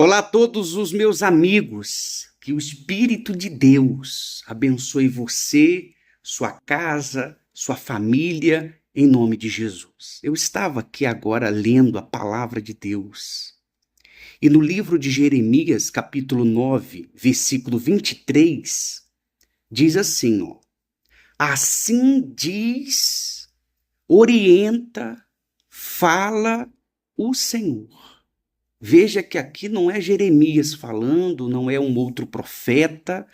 Olá a todos os meus amigos, que o Espírito de Deus abençoe você, sua casa, sua família, em nome de Jesus. Eu estava aqui agora lendo a palavra de Deus e no livro de Jeremias, capítulo 9, versículo 23, diz assim, ó: assim diz, orienta, fala o Senhor. Veja que aqui não é Jeremias falando, não é um outro profeta,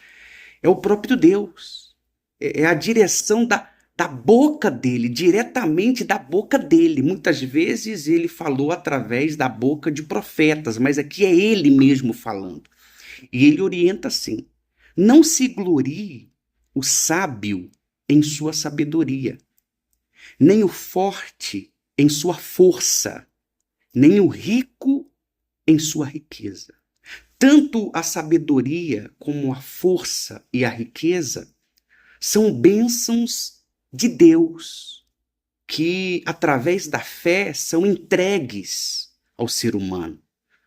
é o próprio Deus. É a direção da boca dele, diretamente da boca dele. Muitas vezes ele falou através da boca de profetas, mas aqui é ele mesmo falando. E ele orienta assim: não se glorie o sábio em sua sabedoria, nem o forte em sua força, nem o rico em sua riqueza. Tanto a sabedoria como a força e a riqueza são bênçãos de Deus que, através da fé, são entregues ao ser humano.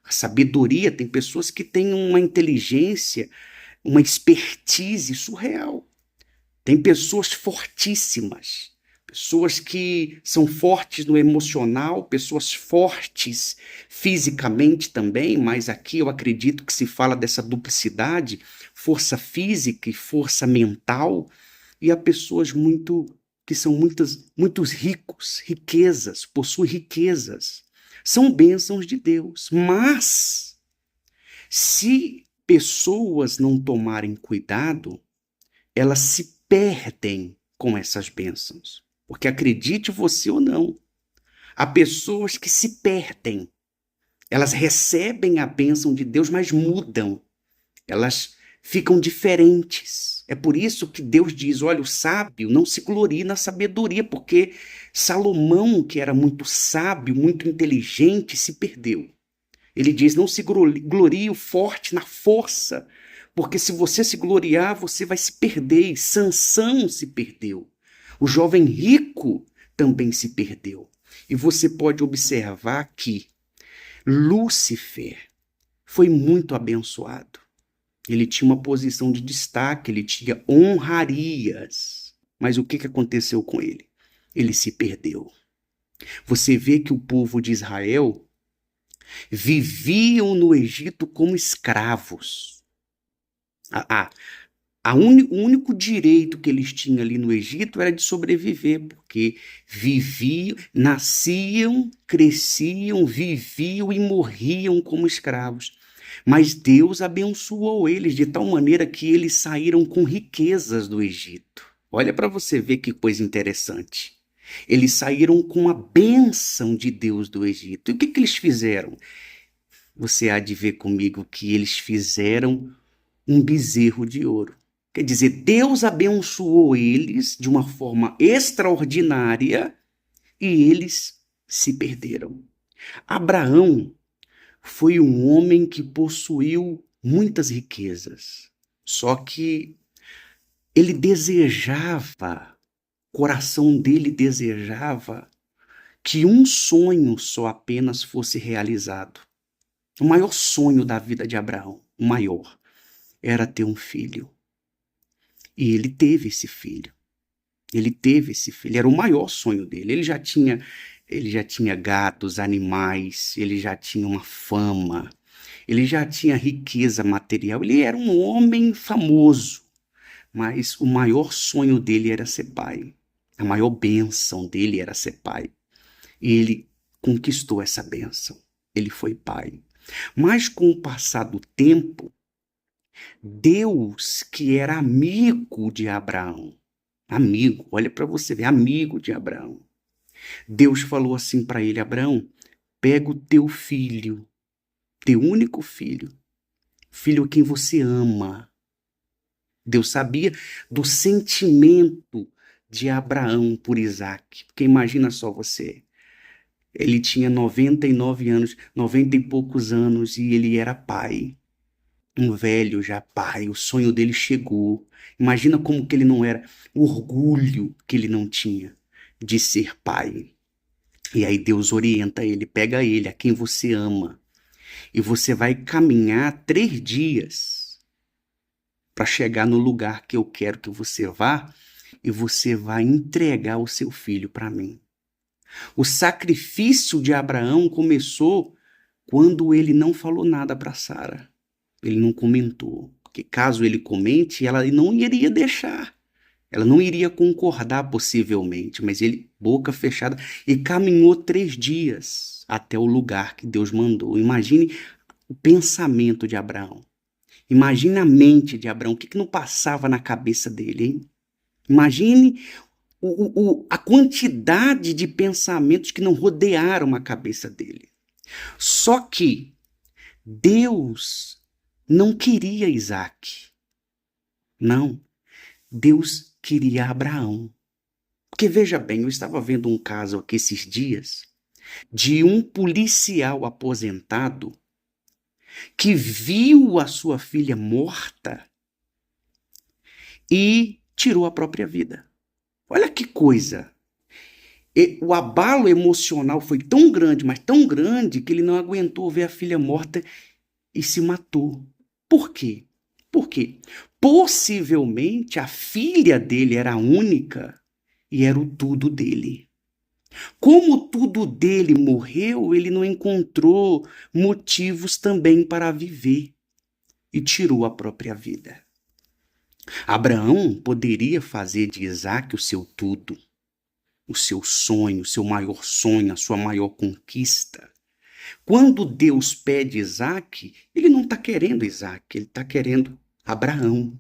A sabedoria, tem pessoas que têm uma inteligência, uma expertise surreal. Tem pessoas fortíssimas, pessoas que são fortes no emocional, pessoas fortes fisicamente também, mas aqui eu acredito que se fala dessa duplicidade, força física e força mental, e há pessoas que são muitos ricos, riquezas, possuem riquezas. São bênçãos de Deus, mas se pessoas não tomarem cuidado, elas se perdem com essas bênçãos. Porque acredite você ou não, há pessoas que se perdem. Elas recebem a bênção de Deus, mas mudam. Elas ficam diferentes. É por isso que Deus diz: olha, o sábio não se glorie na sabedoria, porque Salomão, que era muito sábio, muito inteligente, se perdeu. Ele diz: não se glorie o forte na força, porque se você se gloriar, você vai se perder. E Sansão se perdeu. O jovem rico também se perdeu. E você pode observar que Lúcifer foi muito abençoado. Ele tinha uma posição de destaque, ele tinha honrarias. Mas o que aconteceu com ele? Ele se perdeu. Você vê que o povo de Israel viviam no Egito como escravos. A, a, o único direito que eles tinham ali no Egito era de sobreviver, porque viviam, nasciam, cresciam, viviam e morriam como escravos. Mas Deus abençoou eles de tal maneira que eles saíram com riquezas do Egito. Olha para você ver que coisa interessante. Eles saíram com a bênção de Deus do Egito. E o que eles fizeram? Você há de ver comigo que eles fizeram um bezerro de ouro. Quer dizer, Deus abençoou eles de uma forma extraordinária e eles se perderam. Abraão foi um homem que possuiu muitas riquezas, só que ele desejava, o coração dele desejava que um sonho só apenas fosse realizado. O maior sonho da vida de Abraão, o maior, era ter um filho. E ele teve esse filho. Ele teve esse filho. Era o maior sonho dele. Ele já tinha gatos, animais, ele já tinha uma fama, ele já tinha riqueza material. Ele era um homem famoso, mas o maior sonho dele era ser pai. A maior bênção dele era ser pai. E ele conquistou essa bênção. Ele foi pai. Mas com o passar do tempo, Deus, que era amigo de Abraão, amigo, olha para você ver, amigo de Abraão. Deus falou assim para ele: Abraão, pega o teu filho, teu único filho, filho a quem você ama. Deus sabia do sentimento de Abraão por Isaac, porque imagina só você, ele tinha 99 anos, 90 e poucos anos, e ele era pai. Um velho já pai, o sonho dele chegou. Imagina como que ele não era, o orgulho que ele não tinha de ser pai. E aí Deus orienta ele, pega ele, a quem você ama, e você vai caminhar 3 dias para chegar no lugar que eu quero que você vá, e você vai entregar o seu filho para mim. O sacrifício de Abraão começou quando ele não falou nada para Sara. Ele não comentou, porque caso ele comente, ela não iria deixar. Ela não iria concordar possivelmente, mas ele, boca fechada, e caminhou 3 dias até o lugar que Deus mandou. Imagine o pensamento de Abraão. Imagine a mente de Abraão, o que não passava na cabeça dele, hein? Imagine a quantidade de pensamentos que não rodearam a cabeça dele. Só que Deus não queria Isaac. Não, Deus queria Abraão. Porque veja bem, eu estava vendo um caso aqui esses dias de um policial aposentado que viu a sua filha morta e tirou a própria vida. Olha que coisa! O abalo emocional foi tão grande, mas tão grande, que ele não aguentou ver a filha morta e se matou. Por quê? Porque possivelmente a filha dele era a única e era o tudo dele. Como o tudo dele morreu, ele não encontrou motivos também para viver e tirou a própria vida. Abraão poderia fazer de Isaac o seu tudo, o seu sonho, o seu maior sonho, a sua maior conquista. Quando Deus pede Isaac, ele não está querendo Isaac, ele está querendo Abraão.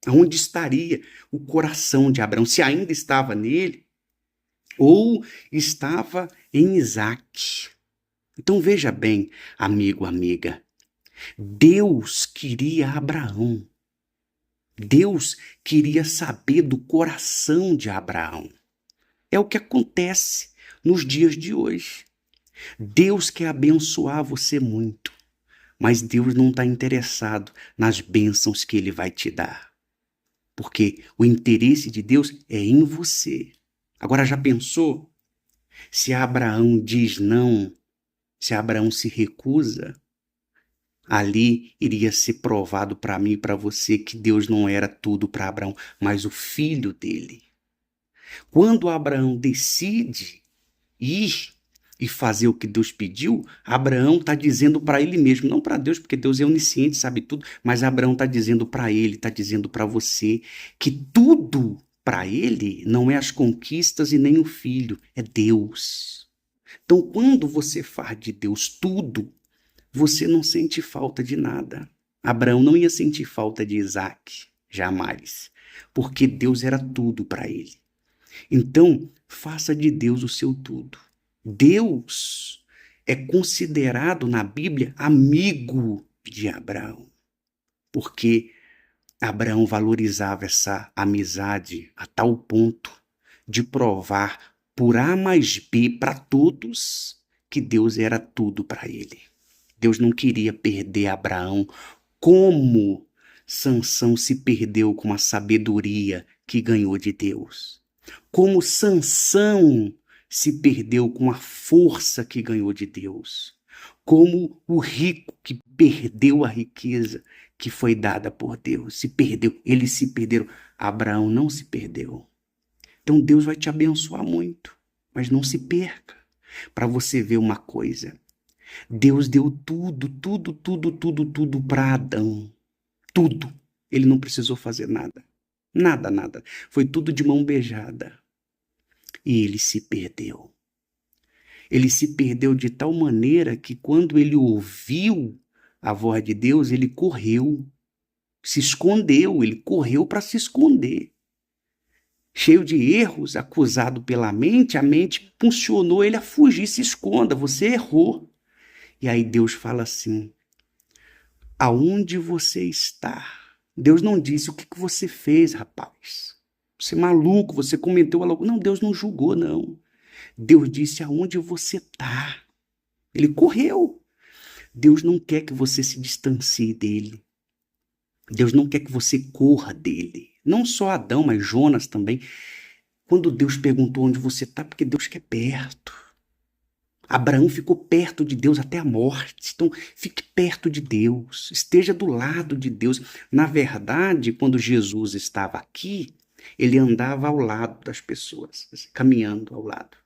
Onde estaria o coração de Abraão? Se ainda estava nele, ou estava em Isaac. Então veja bem, amigo, amiga, Deus queria Abraão. Deus queria saber do coração de Abraão. É o que acontece nos dias de hoje. Deus quer abençoar você muito, mas Deus não está interessado nas bênçãos que Ele vai te dar. Porque o interesse de Deus é em você. Agora já pensou? Se Abraão diz não, se Abraão se recusa, ali iria ser provado para mim e para você que Deus não era tudo para Abraão, mas o filho dele. Quando Abraão decide ir e fazer o que Deus pediu, Abraão está dizendo para ele mesmo, não para Deus, porque Deus é onisciente, sabe tudo, mas Abraão está dizendo para ele, está dizendo para você, que tudo para ele não é as conquistas e nem o filho, é Deus. Então, quando você faz de Deus tudo, você não sente falta de nada. Abraão não ia sentir falta de Isaac, jamais, porque Deus era tudo para ele. Então, faça de Deus o seu tudo. Deus é considerado na Bíblia amigo de Abraão, porque Abraão valorizava essa amizade a tal ponto de provar por A mais B para todos que Deus era tudo para ele. Deus não queria perder Abraão como Sansão se perdeu com a sabedoria que ganhou de Deus. Como Sansão se perdeu com a força que ganhou de Deus. Como o rico que perdeu a riqueza que foi dada por Deus. Se perdeu, eles se perderam. Abraão não se perdeu. Então Deus vai te abençoar muito, mas não se perca. Para você ver uma coisa, Deus deu tudo para Adão. Tudo. Ele não precisou fazer nada. Nada, nada. Foi tudo de mão beijada. E ele se perdeu. Ele se perdeu de tal maneira que quando ele ouviu a voz de Deus, ele correu, se escondeu, ele correu para se esconder. Cheio de erros, acusado pela mente, a mente impulsionou ele a fugir, se esconda, você errou. E aí Deus fala assim, aonde você está? Deus não disse o que você fez, rapaz. Você é maluco, você cometeu algo. Não, Deus não julgou, não. Deus disse aonde você está. Ele correu. Deus não quer que você se distancie dele. Deus não quer que você corra dele. Não só Adão, mas Jonas também. Quando Deus perguntou onde você está, porque Deus quer perto. Abraão ficou perto de Deus até a morte. Então, fique perto de Deus, esteja do lado de Deus. Na verdade, quando Jesus estava aqui, ele andava ao lado das pessoas, caminhando ao lado.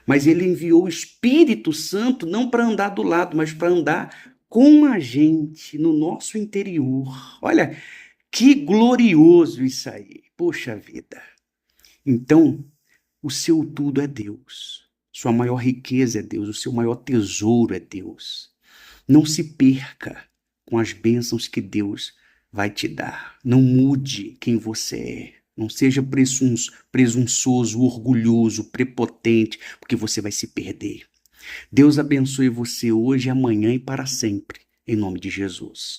Mas ele enviou o Espírito Santo não para andar do lado, mas para andar com a gente, no nosso interior. Olha, que glorioso isso aí. Poxa vida. Então, o seu tudo é Deus. Sua maior riqueza é Deus. O seu maior tesouro é Deus. Não se perca com as bênçãos que Deus vai te dar. Não mude quem você é. Não seja presunçoso, orgulhoso, prepotente, porque você vai se perder. Deus abençoe você hoje, amanhã e para sempre, em nome de Jesus.